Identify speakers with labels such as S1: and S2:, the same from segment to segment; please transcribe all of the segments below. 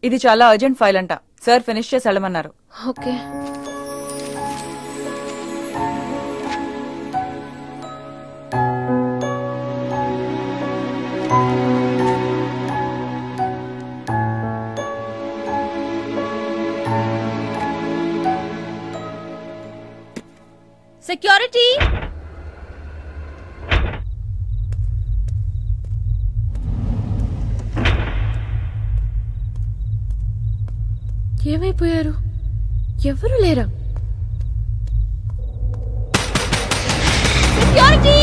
S1: ఇది చాలా urgent file అంట. సార్ ఫినిష్ చేసి వెళ్ళమన్నారు.
S2: ఓకే. సెక్యూరిటీ. ఏమైపోయారు? ఎవరు లేరా? సెక్యూరిటీ.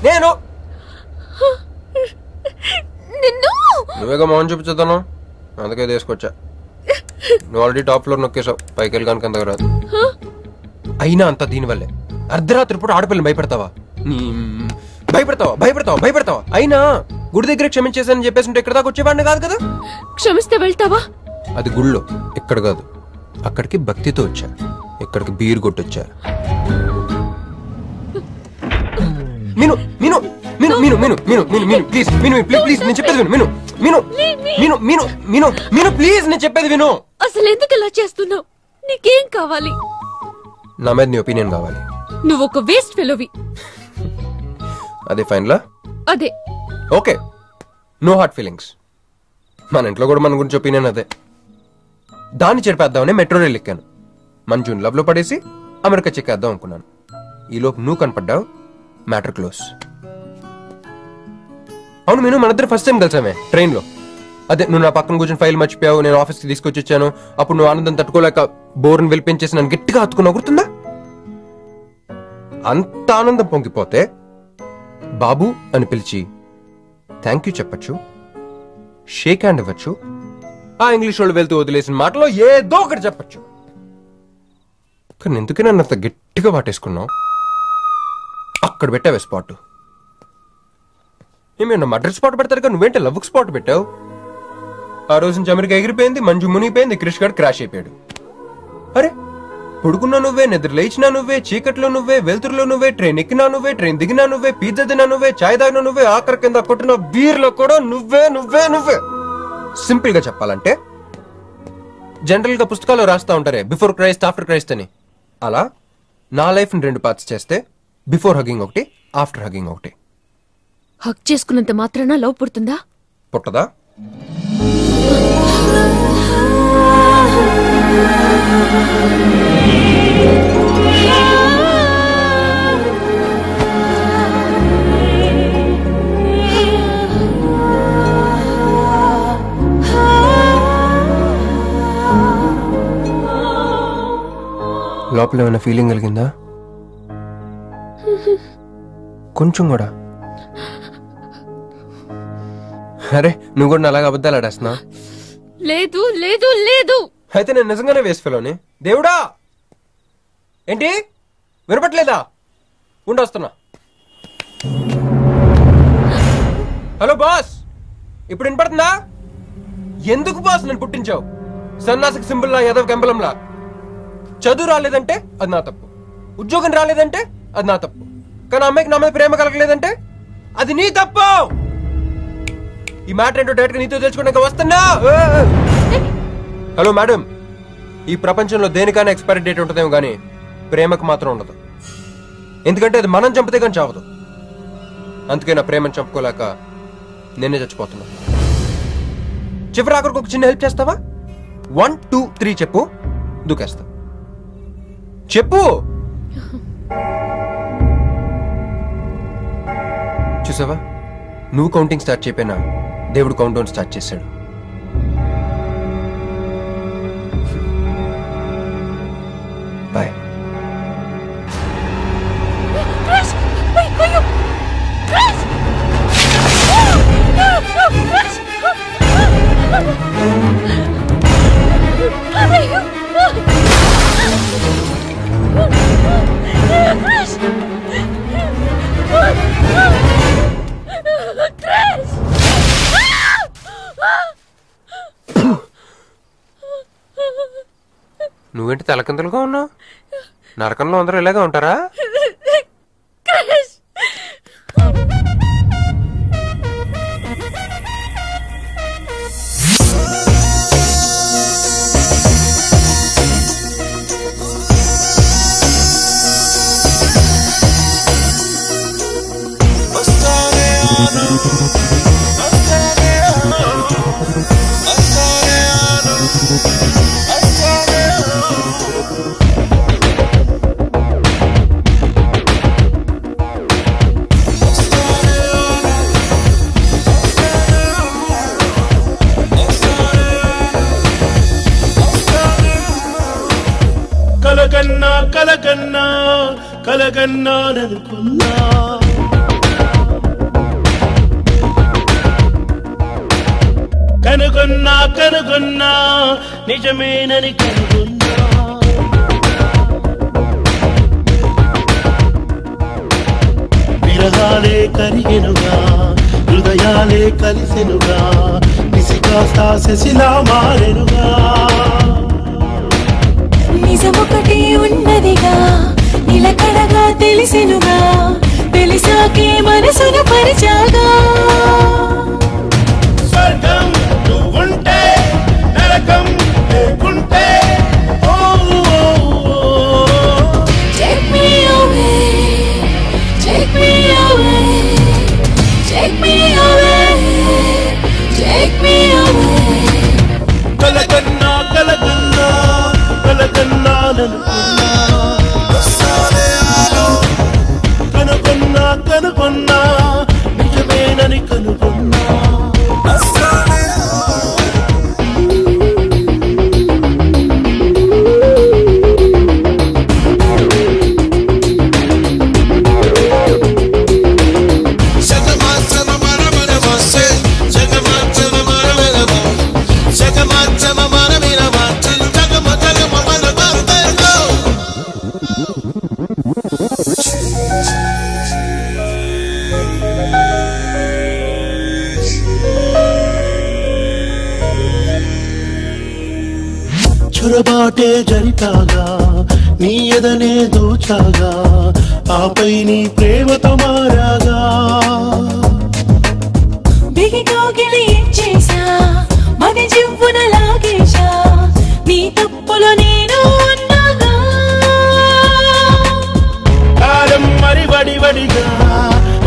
S3: నేను నువ్వేగా మౌన్ చూపించుతాను, అందుకే తీసుకొచ్చా. నువ్వు ఆల్రెడీ టాప్ ఫ్లోర్ నొక్కేసావు, పైకి వెళ్ళి కనుక అంతకు రాదు. అయినా అంతా దీనివల్లే. అర్ధరాత్రి పూట ఆడపిల్లని భయపెడతావా? భయపెడతావా? అయినా గుడి దగ్గర క్షమించేసానని చెప్పేసి ఉంటే ఇక్కడ దాకా వచ్చేవాడిని కాదు కదా.
S2: క్షమిస్తే వెళ్తావా?
S3: అది గుళ్ళో, ఇక్కడ కాదు. అక్కడికి భక్తితో వచ్చా, ఇక్కడికి బీర్ కొట్టొచ్చా. మీను మీను మీను మీను మీను మీను మీను మీను ప్లీజ్, మీను ప్లీజ్ నేను చెప్పేది విను. మీను మీను మీను మీను మీను మీను ప్లీజ్ నేను చెప్పేది విను.
S2: అసలు ఎందుకు ఇలా చేస్తున్నావు? నీకేం కావాలి?
S3: నా మీద నీ ఒపీనియన్ కావాలి.
S2: నువ్వు ఒక వేస్ట్ ఫెలోవి.
S3: అదే ఫైన్లా?
S2: అదే.
S3: Okay, no heart feelings. మన ఇంట్లో కూడా మన గురించి ఒపీనియన్ అదే. దాన్ని చెరిపేద్దామని మెట్రో రైల్ ఎక్కాను. మంజుని లవ్ లో పడేసి అమెరికా చెక్కేద్దాం అనుకున్నాను. ఈలోపు నువ్వు కనపడ్డావు, మ్యాటర్ క్లోజ్. అవును మీను, మనిద్దరు ఫస్ట్ టైం కలిసామే ట్రైన్ లో. అదే నువ్వు నా పక్కన కూర్చొని ఫైల్ మర్చిపోయావు, నేను ఆఫీస్కి తీసుకొచ్చి వచ్చాను. అప్పుడు నువ్వు ఆనందం తట్టుకోలేక బోర్ని వెళ్ళిపించేసి నన్ను గట్టిగా హత్తుకున్నావు, గుర్తుందా? అంత ఆనందం పొంగిపోతే బాబు అని పిలిచి థ్యాంక్ యూ చెప్పచ్చు, షేక్ హ్యాండ్ ఇవ్వచ్చు, ఆ ఇంగ్లీష్ వాళ్ళు వెళ్తూ వదిలేసిన మాటలో ఏదో ఒకటి చెప్పచ్చు. కానీ ఎందుకే నన్ను అంత గట్టిగా వాటేసుకున్నావు? అక్కడ పెట్టావే స్పాట్. ఏమైనా మర్డర్ స్పాట్ పెడతారు కదా, నువ్వేంటే లవ్ స్పాట్ పెట్టావు. ఆ రోజు నుంచి అమెరికా ఎగిరిపోయింది, మంజు మునిగిపోయింది, క్రిష్ గారు క్రాష్ అయిపోయాడు. అరే పడుకున్నా నువ్వే, నిద్ర లేచినా నువ్వే, చీకట్లో నువ్వే, వెలుతురులో నువ్వే, ట్రైన్ ఎక్కినా నువ్వే, ట్రైన్ దిగినా నువ్వే, పిజ్జా తిన్నా నువ్వే, చాయ్ తాగినా నువ్వే, ఆఖరి కింద కొట్టిన బీర్లో కూడా నువ్వే నువ్వే నువ్వే. సింపుల్ గా చెప్పాలంటే జనరల్ గా పుస్తకాల్లో రాస్తా ఉంటారే బిఫోర్ క్రైస్ట్ ఆఫ్టర్ క్రైస్ట్ అని, అలా నా లైఫ్ ని 2 పార్ట్స్ చేస్తే బిఫోర్ హగ్గింగ్ ఒకటి, ఆఫ్టర్ హగ్గింగ్ ఒకటి.
S2: హక్ చేసుకున్నంత మాత్రాన లవ్ పుడుతుందా?
S3: పుట్టదా? లోపల ఏమైనా ఫీలింగ్ కలిగిందా? కొంచెం కూడా? అరే నువ్వు కూడా అలాగే అబద్ధాలు ఆడేస్తున్నా?
S2: లేదు లేదు లేదు.
S3: అయితే నేను నిజంగానే వేస్ట్ ఫెలోని. దేవుడా, ఏంటి వినపట్లేదా? ఉండొస్తున్నా. హలో బాస్, ఇప్పుడు వినపడుతుందా? ఎందుకు బాస్ నన్ను పుట్టించావు? సన్నాసికి సింబల్ లా, యాదవ్ కెంబలంలా. చదువు రాలేదంటే అది నా తప్పు, ఉద్యోగం రాలేదంటే అది నా తప్పు, కానీ అమ్మాయికి నా మీద ప్రేమ కలగలేదంటే అది నీ తప్పు. ఈ మ్యాటర్ ఏంటో డైరెక్ట్ గా నీతో తెలుసుకోవడానికి వస్తున్నా. హలో మేడం, ఈ ప్రపంచంలో దేనికైనా ఎక్స్పైరీ డేట్ ఉంటుందేమో కానీ ప్రేమకు మాత్రం ఉండదు. ఎందుకంటే అది మనం చంపితే కానీ చావదు. అందుకే నా ప్రేమను చంపుకోలేక నేనే చచ్చిపోతున్నా. చివరి ఆఖరికి ఒక చిన్న హెల్ప్ చేస్తావా? 1 2 3 చెప్పు, దూకేస్తా. చెప్పు. చూసావా, నువ్వు కౌంటింగ్ స్టార్ట్ చేయపోయినా దేవుడు కౌంట్ డౌన్ స్టార్ట్ చేశాడు. బాయ్. నువ్వేంటి తలకిందులుగా ఉన్నావు? నరకంలో అందరూ ఇలాగే ఉంటారా?
S4: కలగన్నా కలగన్నాననుకున్నా కనుగొన్నా నిజమేనని కనుగొన్నా విరహాలే కరిగెనుగా హృదయాలే కలిసెనుగా నిసికాస్తా శశిలా మారెనుగా
S5: నిజమొకటి ఉన్నదిగా నిలకడగా తెలిసెనుగా తెలిసాకే మనసును పరిచాగా
S4: స్వర్గం నువ్వుంటే నరకం లేకుంటే
S5: Take me away, take me away, take me away, take me away.
S4: కలగన్నా కనుగొన్నా నిజమేనని కనుగొన్నా చొరబాటే జరిపాగా నీ ఎదనే దోచాగా ఆపై నీ ప్రేమతో మారాగా
S5: బిగికోగిలి చేసా మది జివ్వున లాగేశా నీ తప్పులో నేను ఉన్నాగా
S4: కాలం మరి వడివడిగా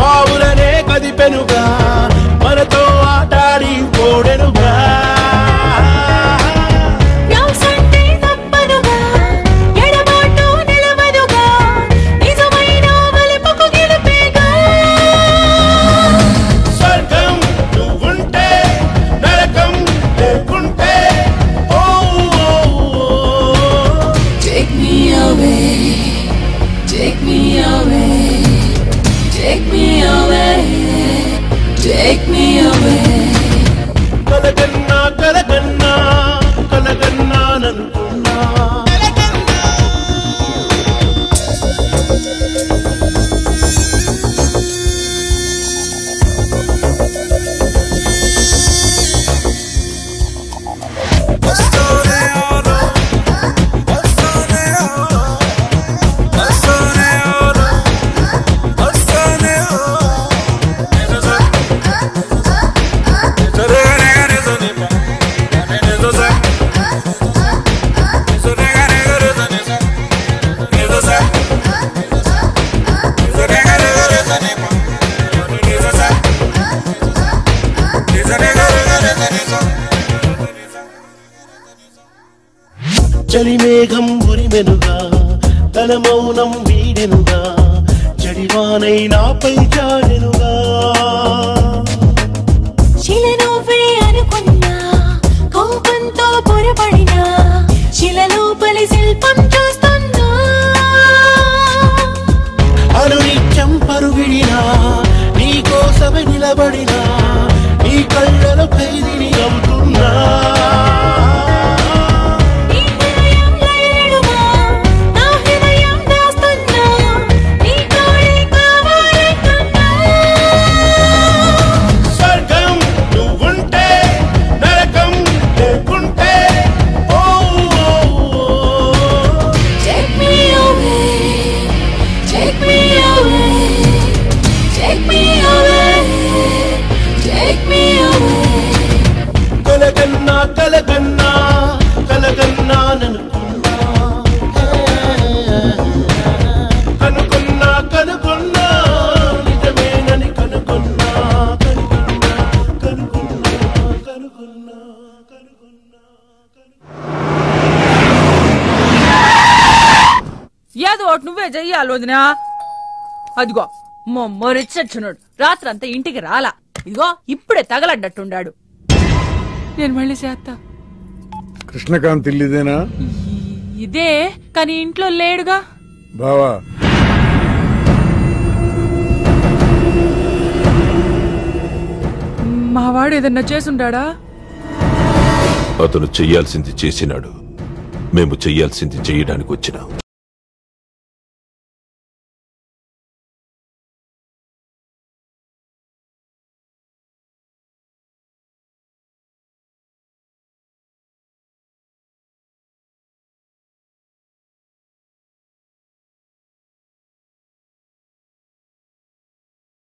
S4: పావులనే కదిపెనుగా మనతో ఆటాడి పోడెనుగా
S5: Take me away.
S4: కలగన్నాననుకున్నా చలిమేఘం ఉరిమెనుగా తన మౌనం వీడెనుగా జడివానై నాపై జాడెనుగా
S5: శిలనువ్వే అనుకున్నా కోపంతో పొరపడినా శిలలోపలి శిల్పం చూస్తున్నా
S4: అనునిత్యం పరుగిడినా నీ కోసమే నిలబడినా నీ కళ్ళలో ఖైదీని అవుతున్నా
S1: నువ్వే చెయ్యాలి వదినా. అదిగో మొరిచచ్చున్నాడు, రాత్రంతా ఇంటికి రాలా. ఇదిగో ఇప్పుడే తగలడ్డట్టుండాడు. నేను మళ్ళీ చేస్తా.
S6: కృష్ణకాంత్ ఇల్లుదేనా?
S1: ఇదే, కానీ ఇంట్లో లేడుగా.
S6: బావా,
S1: మావాడు ఏదన్నా చేసుండాడా?
S7: అతను చెయ్యాల్సింది చేసినాడు, మేము చెయ్యాల్సింది చెయ్యడానికి వచ్చినాం.